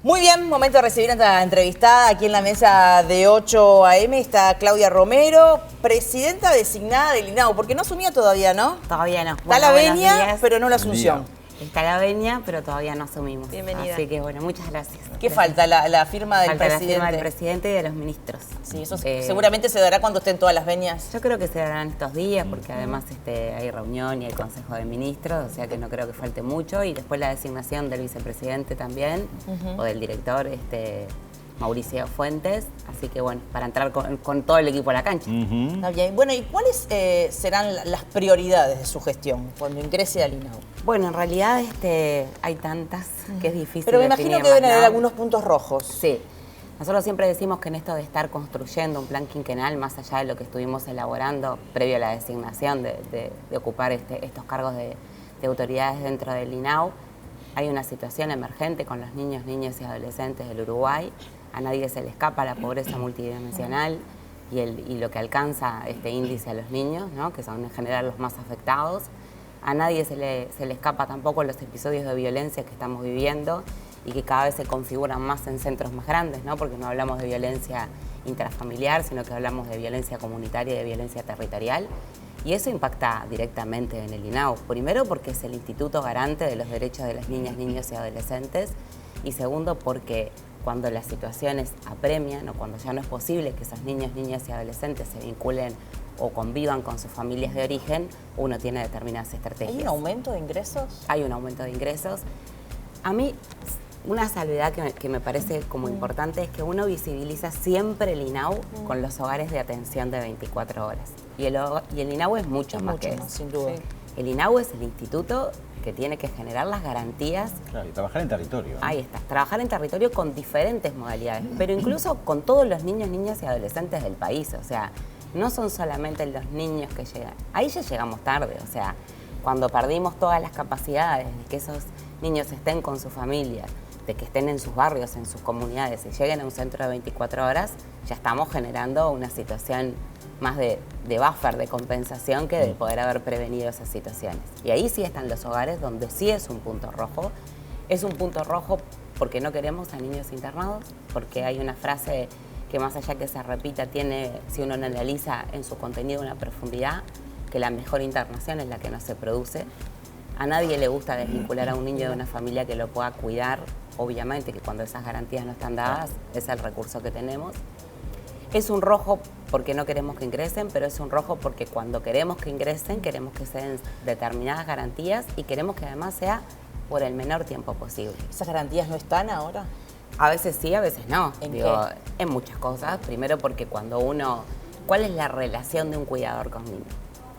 Muy bien, momento de recibir a esta entrevistada. Aquí en la mesa de 8 a.m. está Claudia Romero, presidenta designada del INAU, porque no asumió todavía, ¿no? Todavía no. Está la venia, pero no la asunción. Está la venia, pero todavía no asumimos. Bienvenida. Así que bueno, muchas gracias. ¿Qué falta? La firma del Falta presidente. la firma del presidente y de los ministros. Sí, eso seguramente se dará cuando estén todas las venias. Yo creo que se darán estos días, porque además hay reunión y hay consejo de ministros, o sea que no creo que falte mucho. Y después la designación del vicepresidente también, o del director, Mauricio Fuentes. Así que bueno, para entrar con todo el equipo a la cancha. Está bien. Bueno, ¿y cuáles serán las prioridades de su gestión cuando ingrese al INAU? Bueno, en realidad hay tantas que es difícil. Pero me imagino que deben haber algunos puntos rojos. Sí. Nosotros siempre decimos que en esto de estar construyendo un plan quinquenal, más allá de lo que estuvimos elaborando previo a la designación de ocupar estos cargos de autoridades dentro del INAU, hay una situación emergente con los niños, niñas y adolescentes del Uruguay. A nadie se le escapa la pobreza multidimensional y lo que alcanza este índice a los niños, ¿no? Que son en general los más afectados. A nadie se le escapa tampoco los episodios de violencia que estamos viviendo y que cada vez se configuran más en centros más grandes, ¿no? Porque no hablamos de violencia intrafamiliar, sino que hablamos de violencia comunitaria y de violencia territorial. Y eso impacta directamente en el INAU. Primero, porque es el instituto garante de los derechos de las niñas, niños y adolescentes. Y segundo, porque cuando las situaciones apremian o cuando ya no es posible que esos niños, niñas y adolescentes se vinculen o convivan con sus familias de origen, uno tiene determinadas estrategias. ¿Hay un aumento de ingresos? Hay un aumento de ingresos. A mí, una salvedad que me parece como importante es que uno visibiliza siempre el INAU con los hogares de atención de 24 horas. Y el INAU es mucho más que eso. Sin duda. Sí. El INAU es el instituto que tiene que generar las garantías. Claro, y trabajar en territorio, ¿no? Ahí está, trabajar en territorio con diferentes modalidades, pero incluso con todos los niños, niñas y adolescentes del país. O sea, no son solamente los niños que llegan. Ahí ya llegamos tarde, o sea, cuando perdimos todas las capacidades de que esos niños estén con su familia, de que estén en sus barrios, en sus comunidades y lleguen a un centro de 24 horas, ya estamos generando una situación más de buffer, de compensación, que de poder haber prevenido esas situaciones. Y ahí sí están los hogares donde sí es un punto rojo. Es un punto rojo porque no queremos a niños internados, porque hay una frase que más allá que se repita tiene, si uno lo analiza en su contenido, una profundidad, que la mejor internación es la que no se produce. A nadie le gusta desvincular a un niño de una familia que lo pueda cuidar, obviamente que cuando esas garantías no están dadas es el recurso que tenemos. Es un rojo porque no queremos que ingresen, pero es un rojo porque cuando queremos que ingresen, queremos que se den determinadas garantías y queremos que además sea por el menor tiempo posible. ¿Esas garantías no están ahora? A veces sí, a veces no. ¿En qué? En muchas cosas. Primero porque cuando uno... ¿Cuál es la relación de un cuidador con niños?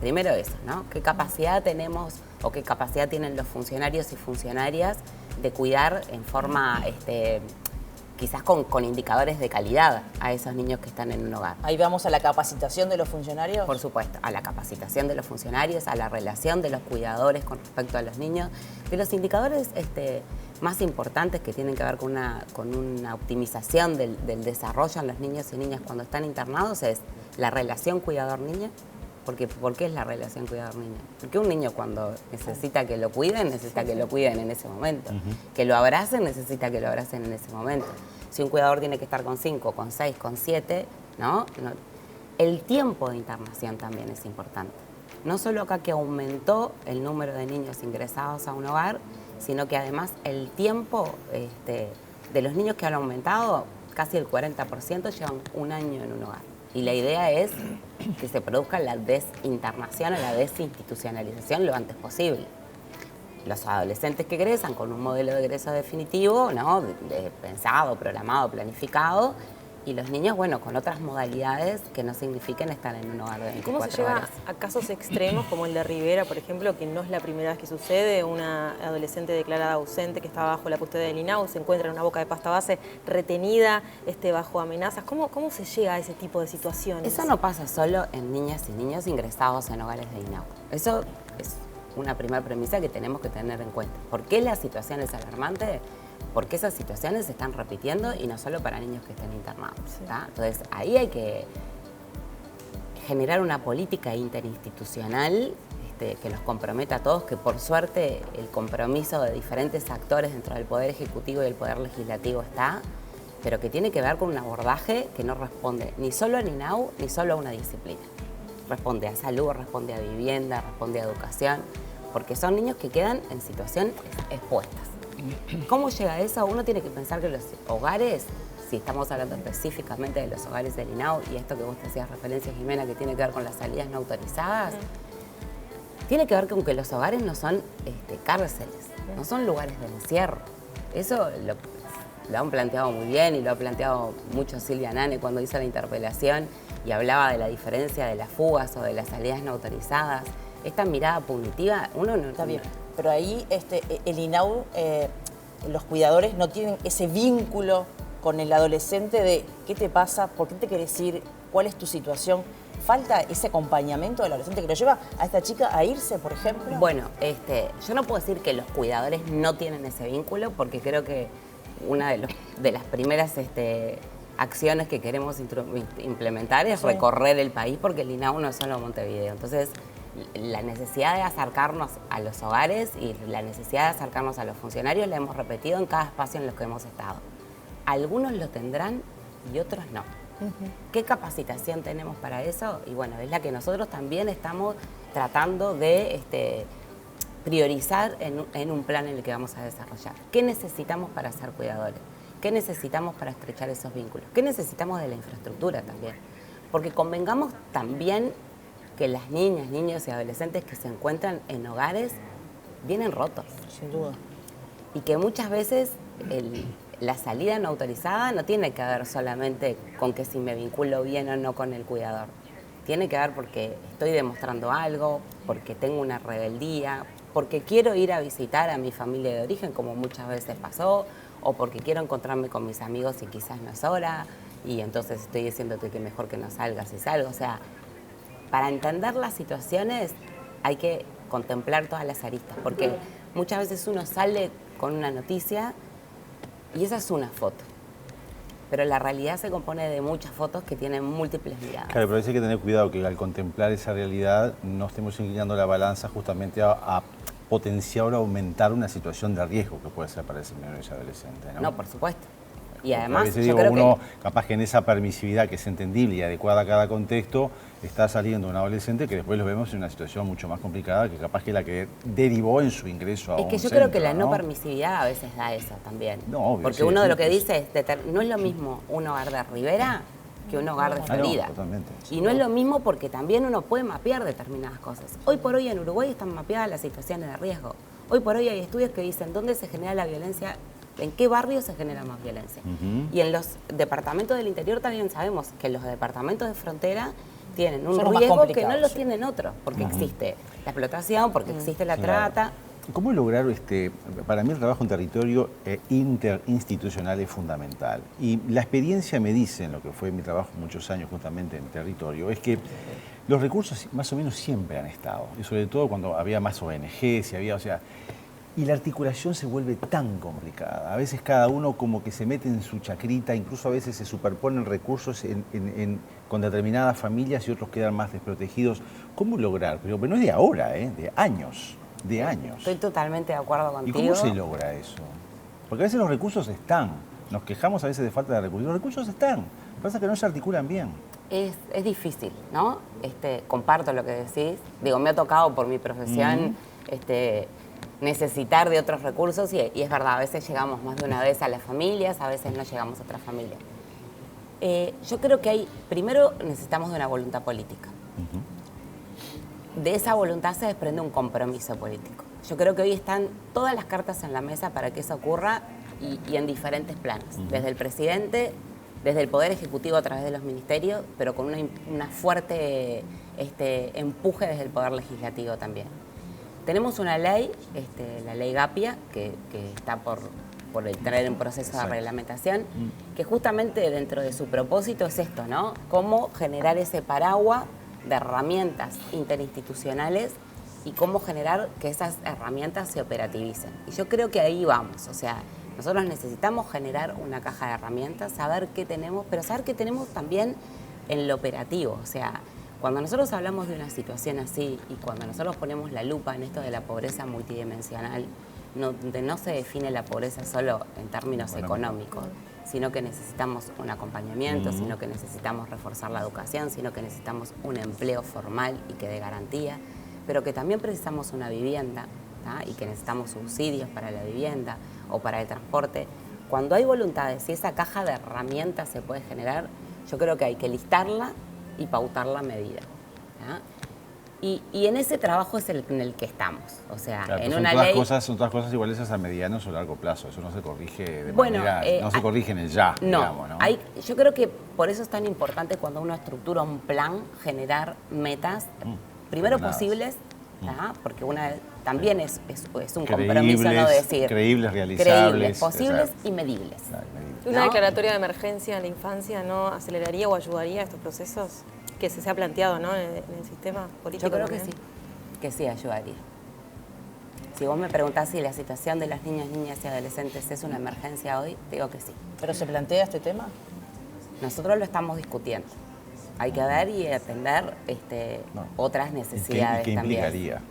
Primero eso, ¿no? ¿Qué capacidad tenemos o qué capacidad tienen los funcionarios y funcionarias de cuidar en forma, quizás con indicadores de calidad a esos niños que están en un hogar? Ahí vamos a la capacitación de los funcionarios. Por supuesto, a la capacitación de los funcionarios, a la relación de los cuidadores con respecto a los niños. De los indicadores más importantes que tienen que ver con una optimización del desarrollo en los niños y niñas cuando están internados es la relación cuidador-niña. Porque, ¿por qué es la relación cuidador-niña? Porque un niño cuando necesita que lo cuiden, necesita que lo cuiden en ese momento. Que lo abracen, necesita que lo abracen en ese momento. Si un cuidador tiene que estar con 5, con 6, con 7, ¿no? El tiempo de internación también es importante. No solo acá que aumentó el número de niños ingresados a un hogar, sino que además el tiempo de los niños que han aumentado, casi el 40% llevan un año en un hogar. Y la idea es que se produzca la desinternación o la desinstitucionalización lo antes posible. Los adolescentes que egresan con un modelo de egreso definitivo, ¿no? Pensado, programado, planificado, y los niños, bueno, con otras modalidades que no signifiquen estar en un hogar de 24 horas. ¿Cómo se llega a casos extremos como el de Rivera, por ejemplo, que no es la primera vez que sucede? Una adolescente declarada ausente que está bajo la custodia del INAU, se encuentra en una boca de pasta base retenida bajo amenazas. ¿Cómo se llega a ese tipo de situaciones? Eso no pasa solo en niñas y niños ingresados en hogares de INAU. Eso es una primera premisa que tenemos que tener en cuenta. ¿Por qué la situación es alarmante? Porque esas situaciones se están repitiendo y no solo para niños que estén internados. Sí. Entonces, ahí hay que generar una política interinstitucional que nos comprometa a todos, que por suerte el compromiso de diferentes actores dentro del Poder Ejecutivo y el Poder Legislativo está, pero que tiene que ver con un abordaje que no responde ni solo al INAU ni solo a una disciplina. Responde a salud, responde a vivienda, responde a educación, porque son niños que quedan en situaciones expuestas. ¿Cómo llega a eso? Uno tiene que pensar que los hogares, si estamos hablando específicamente de los hogares del INAU, y esto que vos te hacías referencia, Jimena, que tiene que ver con las salidas no autorizadas, tiene que ver con que los hogares no son cárceles, no son lugares de encierro. Eso lo han planteado muy bien y lo ha planteado mucho Silvia Nane cuando hizo la interpelación y hablaba de la diferencia de las fugas o de las salidas no autorizadas. Esta mirada punitiva, uno no... Está bien, pero ahí el INAU, los cuidadores no tienen ese vínculo con el adolescente de qué te pasa, por qué te querés ir, cuál es tu situación. ¿Falta ese acompañamiento del adolescente que lo lleva a esta chica a irse, por ejemplo? Bueno, yo no puedo decir que los cuidadores no tienen ese vínculo, porque creo que una de las primeras acciones que queremos implementar es recorrer el país, porque el INAU no es solo Montevideo. Entonces, la necesidad de acercarnos a los hogares y la necesidad de acercarnos a los funcionarios la hemos repetido en cada espacio en los que hemos estado. Algunos lo tendrán y otros no. ¿Qué capacitación tenemos para eso? Y bueno, es la que nosotros también estamos tratando de priorizar en un plan en el que vamos a desarrollar. ¿Qué necesitamos para ser cuidadores? ¿Qué necesitamos para estrechar esos vínculos? ¿Qué necesitamos de la infraestructura también? Porque convengamos también que las niñas, niños y adolescentes que se encuentran en hogares vienen rotos. Sin duda. Y que muchas veces la salida no autorizada no tiene que ver solamente con que si me vinculo bien o no con el cuidador. Tiene que ver porque estoy demostrando algo, porque tengo una rebeldía, porque quiero ir a visitar a mi familia de origen, como muchas veces pasó, o porque quiero encontrarme con mis amigos y quizás no es hora, y entonces estoy diciéndote que mejor que no salgas y salgo. O sea, para entender las situaciones hay que contemplar todas las aristas, porque muchas veces uno sale con una noticia y esa es una foto, pero la realidad se compone de muchas fotos que tienen múltiples miradas. Claro, pero hay que tener cuidado que al contemplar esa realidad no estemos inclinando la balanza justamente a potenciar o aumentar una situación de riesgo que puede ser para ese menor y adolescente, ¿no? No, por supuesto. Y Porque además, a veces yo creo uno, que... capaz que en esa permisividad que es entendible y adecuada a cada contexto, está saliendo un adolescente que después lo vemos en una situación mucho más complicada que capaz que la que derivó en su ingreso a un centro. Es que yo creo que la no permisividad a veces da eso también. No, obvio, porque sí, uno de sí, lo que pues. dice es, no es lo mismo un hogar de Rivera que un hogar de Florida. No, totalmente. Y no es lo mismo porque también uno puede mapear determinadas cosas. Hoy por hoy en Uruguay están mapeadas las situaciones de riesgo. Hoy por hoy hay estudios que dicen dónde se genera la violencia, en qué barrio se genera más violencia. Y en los departamentos del interior también sabemos que los departamentos de frontera tienen un riesgo que no los tienen otros, porque existe la explotación, porque existe la trata. ¿Cómo lograr, para mí el trabajo en territorio interinstitucional es fundamental? Y la experiencia me dice, en lo que fue mi trabajo muchos años justamente en territorio, es que los recursos más o menos siempre han estado, y sobre todo cuando había más ONGs, y la articulación se vuelve tan complicada. A veces cada uno como que se mete en su chacrita, incluso a veces se superponen recursos con determinadas familias y otros quedan más desprotegidos. ¿Cómo lograr? Pero no es de ahora, de años. De años. Estoy totalmente de acuerdo ¿Y contigo. cómo se logra eso? Porque a veces los recursos están. Nos quejamos a veces de falta de recursos. Los recursos están. Lo que pasa es que no se articulan bien. Es difícil, ¿no? Comparto lo que decís. Digo, me ha tocado por mi profesión necesitar de otros recursos y es verdad, a veces llegamos más de una vez a las familias, a veces no llegamos a otras familias. Yo creo que primero necesitamos de una voluntad política. De esa voluntad se desprende un compromiso político. Yo creo que hoy están todas las cartas en la mesa para que eso ocurra y en diferentes planos. Desde el presidente, desde el Poder Ejecutivo a través de los ministerios, pero con una fuerte empuje desde el Poder Legislativo también. Tenemos una ley, la ley Gapia, que está por entrar en proceso de reglamentación, que justamente dentro de su propósito es esto, ¿no? Cómo generar ese paraguas de herramientas interinstitucionales y cómo generar que esas herramientas se operativicen. Y yo creo que ahí vamos, o sea, nosotros necesitamos generar una caja de herramientas, saber qué tenemos, pero saber qué tenemos también en lo operativo, o sea, Cuando nosotros hablamos de una situación así y cuando nosotros ponemos la lupa en esto de la pobreza multidimensional, donde no se define la pobreza solo en términos económicos, sino que necesitamos un acompañamiento, sino que necesitamos reforzar la educación, sino que necesitamos un empleo formal y que dé garantía, pero que también precisamos una vivienda, ¿tá? Y que necesitamos subsidios para la vivienda o para el transporte. Cuando hay voluntades, si esa caja de herramientas se puede generar, yo creo que hay que listarla y pautar la medida, ¿tá? Y en ese trabajo es en el que estamos. O sea, claro, en son una todas ley... son todas cosas iguales a mediano o largo plazo. Eso no se corrige de Bueno, manera... no se corrige en el ya, no, digamos, ¿no? Yo creo que por eso es tan importante cuando uno estructura un plan, generar metas, primero ordenadas. posibles, ¿tá? Porque también es un compromiso, no decir... Creíbles, realizables. Creíbles, posibles exacto. y medibles. Claro, medibles. ¿Una ¿no? declaratoria de emergencia en la infancia no aceleraría o ayudaría a estos procesos que se ha planteado, ¿no? en el sistema político? Yo creo que también? que sí ayudaría. Si vos me preguntás si la situación de las niñas y adolescentes es una emergencia hoy, digo que sí. ¿Pero se plantea este tema? Nosotros lo estamos discutiendo. Hay que ver y atender otras necesidades ¿Qué también. implicaría?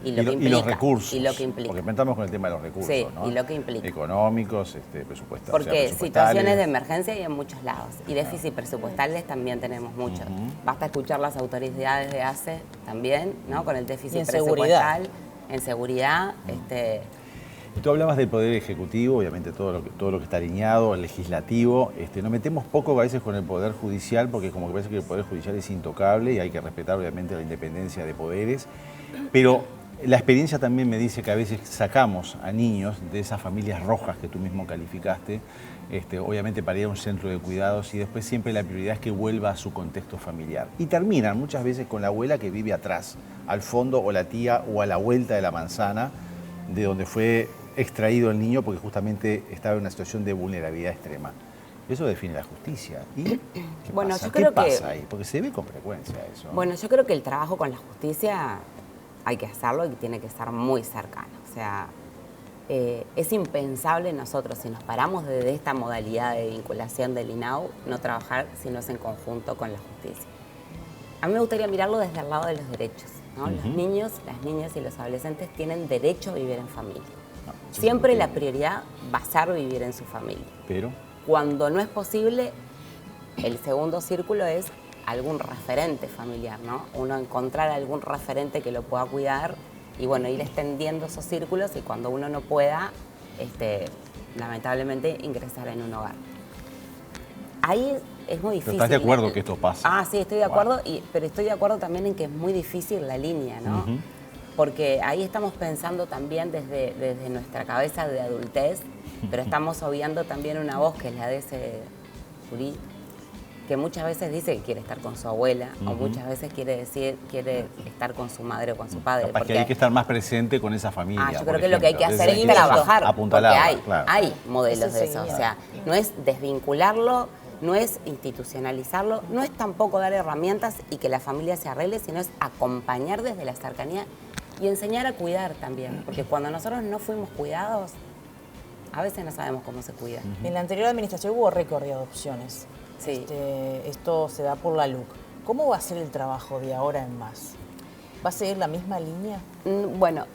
Y lo que implica. Y los recursos. Y lo que implica. Porque estamos con el tema de los recursos, Sí, ¿no? y lo que implica. Económicos, presupuestarios. Porque situaciones de emergencia hay en muchos lados. Y déficit presupuestales también tenemos muchos. Basta escuchar las autoridades de ACE también, ¿no? Con el déficit Y en presupuestal. En seguridad. Tú hablabas del Poder Ejecutivo, obviamente todo lo que está alineado, el legislativo. Nos metemos poco a veces con el Poder Judicial porque como que parece que el Poder Judicial es intocable y hay que respetar obviamente la independencia de poderes. Pero la experiencia también me dice que a veces sacamos a niños de esas familias rojas que tú mismo calificaste, obviamente para ir a un centro de cuidados y después siempre la prioridad es que vuelva a su contexto familiar. Y terminan muchas veces con la abuela que vive atrás, al fondo, o la tía, o a la vuelta de la manzana, de donde fue extraído el niño porque justamente estaba en una situación de vulnerabilidad extrema. Eso define la justicia. ¿Y qué Bueno, pasa? yo creo ¿Qué que- pasa ahí? Porque se ve con frecuencia eso. Bueno, yo creo que el trabajo con la justicia hay que hacerlo y tiene que estar muy cercano. O sea, es impensable nosotros, si nos paramos desde esta modalidad de vinculación del INAU, no trabajar si no es en conjunto con la justicia. A mí me gustaría mirarlo desde el lado de los derechos, ¿no? Los niños, las niñas y los adolescentes tienen derecho a vivir en familia. No, eso Siempre es la imposible. prioridad va a ser vivir en su familia. Pero... Cuando no es posible, el segundo círculo es algún referente familiar, ¿no? Uno encontrar algún referente que lo pueda cuidar y bueno, ir extendiendo esos círculos y cuando uno no pueda, lamentablemente ingresar en un hogar. Ahí es muy difícil. ¿Pero estás de acuerdo que esto pasa? Ah, sí, estoy de Wow. acuerdo, pero estoy de acuerdo también en que es muy difícil la línea, ¿no? Porque ahí estamos pensando también desde nuestra cabeza de adultez, pero estamos obviando también una voz que es la de ese gurí, que muchas veces dice que quiere estar con su abuela, o muchas veces quiere estar con su madre o con su padre. Capaz que hay que estar más presente con esa familia. Yo por creo que lo que hay que ejemplo. hacer es Seguimiento. trabajar, porque Apuntalarla, claro. hay modelos Ese de eso. O sea, no es desvincularlo, no es institucionalizarlo, no es tampoco dar herramientas y que la familia se arregle, sino es acompañar desde la cercanía y enseñar a cuidar también. Porque cuando nosotros no fuimos cuidados, a veces no sabemos cómo se cuida. En la anterior administración hubo récord de adopciones. Sí. Esto se da por la LUC. ¿Cómo va a ser el trabajo de ahora en más? ¿Va a seguir la misma línea? Bueno,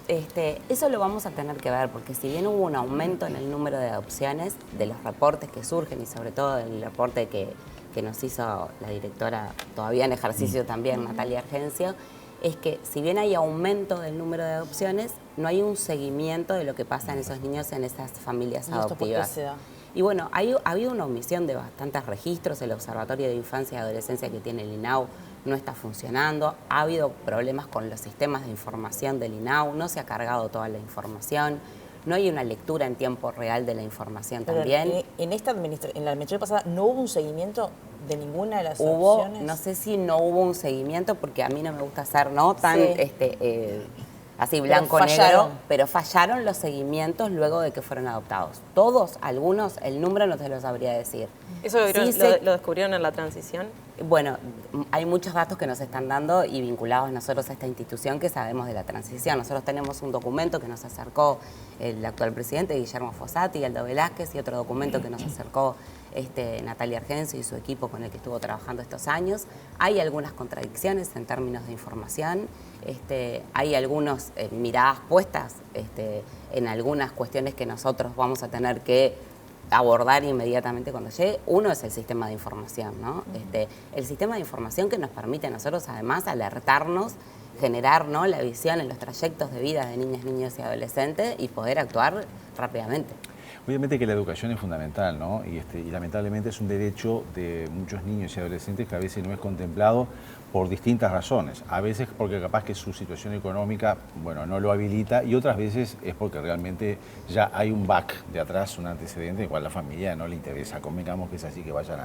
eso lo vamos a tener que ver, porque si bien hubo un aumento en el número de adopciones, de los reportes que surgen y sobre todo el reporte que nos hizo la directora, todavía en ejercicio también, Natalia Argencio, es que si bien hay aumento del número de adopciones, no hay un seguimiento de lo que pasa en esos niños, en esas familias ¿Y esto por qué adoptivas. se da? Y bueno, ha habido una omisión de bastantes registros, el Observatorio de Infancia y Adolescencia que tiene el INAU no está funcionando, ha habido problemas con los sistemas de información del INAU, no se ha cargado toda la información, no hay una lectura en tiempo real de la información Pero también. en la administración pasada no hubo un seguimiento de ninguna de las Hubo, adopciones. no sé si no hubo un seguimiento, porque a mí no me gusta ser tan Sí. así blanco fallaron. negro, pero fallaron los seguimientos luego de que fueron adoptados. Todos, algunos, el número no te lo sabría decir. ¿Eso lo, Sí sé- lo descubrieron en la transición? Bueno, hay muchos datos que nos están dando y vinculados nosotros a esta institución que sabemos de la transición. Nosotros tenemos un documento que nos acercó el actual presidente, Guillermo Fossati, Aldo Velázquez, y otro documento que nos acercó Natalia Argenzo y su equipo con el que estuvo trabajando estos años. Hay algunas contradicciones en términos de información, hay algunas miradas puestas en algunas cuestiones que nosotros vamos a tener que abordar inmediatamente cuando llegue. Uno es el sistema de información, ¿no? El sistema de información que nos permite a nosotros además alertarnos, generar, ¿no?, la visión en los trayectos de vida de niñas, niños y adolescentes y poder actuar rápidamente. Obviamente que la educación es fundamental, ¿no? Y lamentablemente es un derecho de muchos niños y adolescentes que a veces no es contemplado por distintas razones. A veces porque capaz que su situación económica, bueno, no lo habilita, y otras veces es porque realmente ya hay un back de atrás, un antecedente en el cual la familia no le interesa. Convengamos que es así, que vayan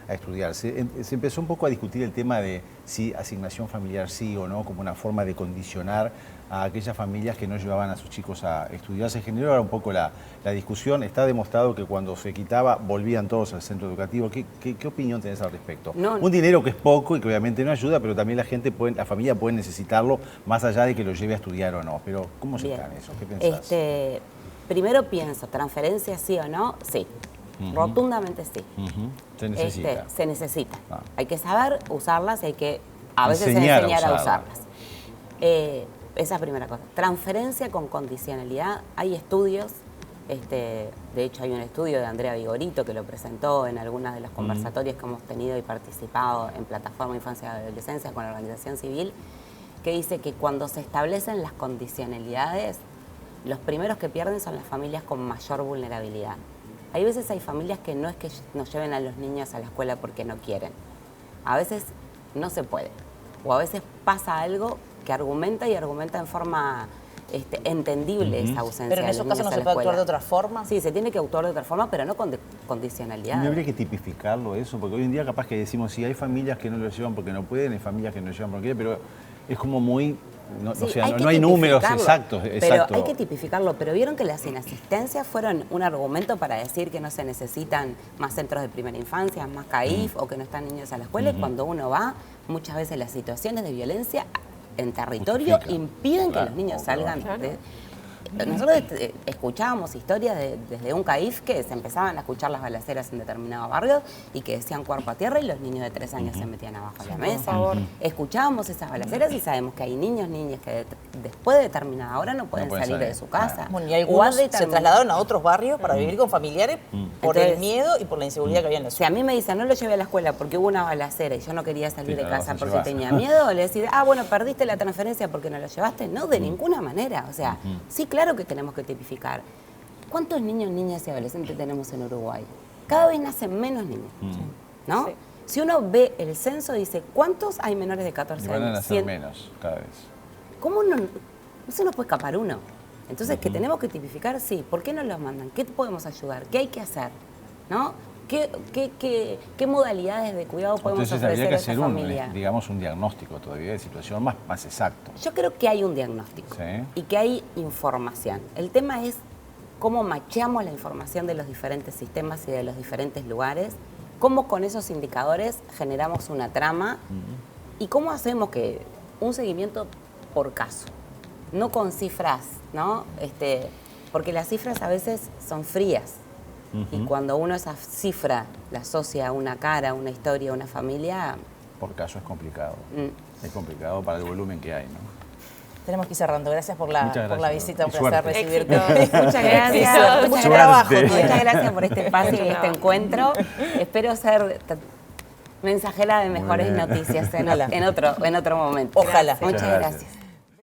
a estudiar. Se empezó un poco a discutir el tema de si asignación familiar sí o no, como una forma de condicionar a aquellas familias que no llevaban a sus chicos a estudiar. Se generó ahora un poco la discusión. Está demostrado que cuando se quitaba volvían todos al centro educativo. ¿Qué opinión tenés al respecto? No. Un dinero que es poco y que obviamente no ayuda, pero también la familia puede necesitarlo más allá de que lo lleve a estudiar o no. Pero ¿cómo se está en eso? ¿Qué pensás? Primero pienso, ¿transferencia sí o no? Sí. Rotundamente sí. Se necesita. Se necesita. Ah. Hay que saber usarlas y hay que a veces Enseñar enseñar a a usarlas. usarlas. Esa es la primera cosa. Transferencia con condicionalidad. Hay estudios, de hecho hay un estudio de Andrea Vigorito que lo presentó en algunas de los conversatorios que hemos tenido y participado en Plataforma Infancia y Adolescencia con la organización civil, que dice que cuando se establecen las condicionalidades, los primeros que pierden son las familias con mayor vulnerabilidad. Hay veces hay familias que no es que nos lleven a los niños a la escuela porque no quieren. A veces no se puede. O a veces pasa algo que argumenta en forma entendible esa ausencia. Pero en de esos los casos no niños se a la puede actuar de escuela. otra forma. Sí, se tiene que actuar de otra forma, pero no con condicionalidad. ¿No habría que tipificarlo eso? Porque hoy en día capaz que decimos, sí, hay familias que no lo llevan porque no pueden, hay familias que no lo llevan porque quieren, pero es como muy... No, Sí, o sea, que no hay números tipificarlo, exactos. Pero hay que tipificarlo. Pero vieron que las inasistencias fueron un argumento para decir que no se necesitan más centros de primera infancia, más CAIF o que no están niños a la escuela. Y cuando uno va, muchas veces las situaciones de violencia en territorio Justifica. impiden Claro, que los niños salgan. claro. Nosotros escuchábamos historias desde un CAIF que se empezaban a escuchar las balaceras en determinados barrios y que decían cuerpo a tierra y los niños de 3 años se metían abajo de la mesa. favor. Escuchábamos esas balaceras y sabemos que hay niños, niñas que después de determinada hora no pueden salir de su casa. Bueno, y O algunos a se determinada- trasladaron a otros barrios para vivir con familiares por el Entonces, miedo y por la inseguridad que había en la Si ciudad. a mí me dicen, no lo llevé a la escuela porque hubo una balacera y yo no quería salir Sí, de no lo casa vas a porque llevar. tenía miedo, le decís, bueno, perdiste la transferencia porque no lo llevaste. No, de ninguna manera. O sea, sí, claro que tenemos que tipificar. ¿Cuántos niños, niñas y adolescentes tenemos en Uruguay? Cada vez nacen menos niños, ¿no? Sí. Si uno ve el censo, dice, ¿cuántos hay menores de 14 Y van a años? nacer 100. menos cada vez. ¿Cómo no se nos puede escapar uno? Entonces, que tenemos que tipificar, sí. ¿Por qué nos los mandan? ¿Qué podemos ayudar? ¿Qué hay que hacer? ¿No? ¿Qué modalidades de cuidado podemos Entonces habría ofrecer que a esa hacer familia? digamos, un diagnóstico todavía de situación más exacto. Yo creo que hay un diagnóstico Sí. y que hay información. El tema es cómo macheamos la información de los diferentes sistemas y de los diferentes lugares, cómo con esos indicadores generamos una trama y cómo hacemos que un seguimiento por caso, no con cifras, ¿no? Porque las cifras a veces son frías y cuando uno esa cifra la asocia a una cara, una historia, una familia, Por caso es complicado. Es complicado para el volumen que hay, ¿no? Tenemos que ir cerrando. Gracias por Muchas la gracias. visita. Un Y placer suerte. recibirte. Muchas gracias. Mucho Muchas trabajo. Suerte. Muchas gracias por este espacio y Mucho este trabajo. encuentro. Espero ser mensajera de mejores bien. noticias Ojalá. en otro momento. Ojalá. Muchas Muchas gracias.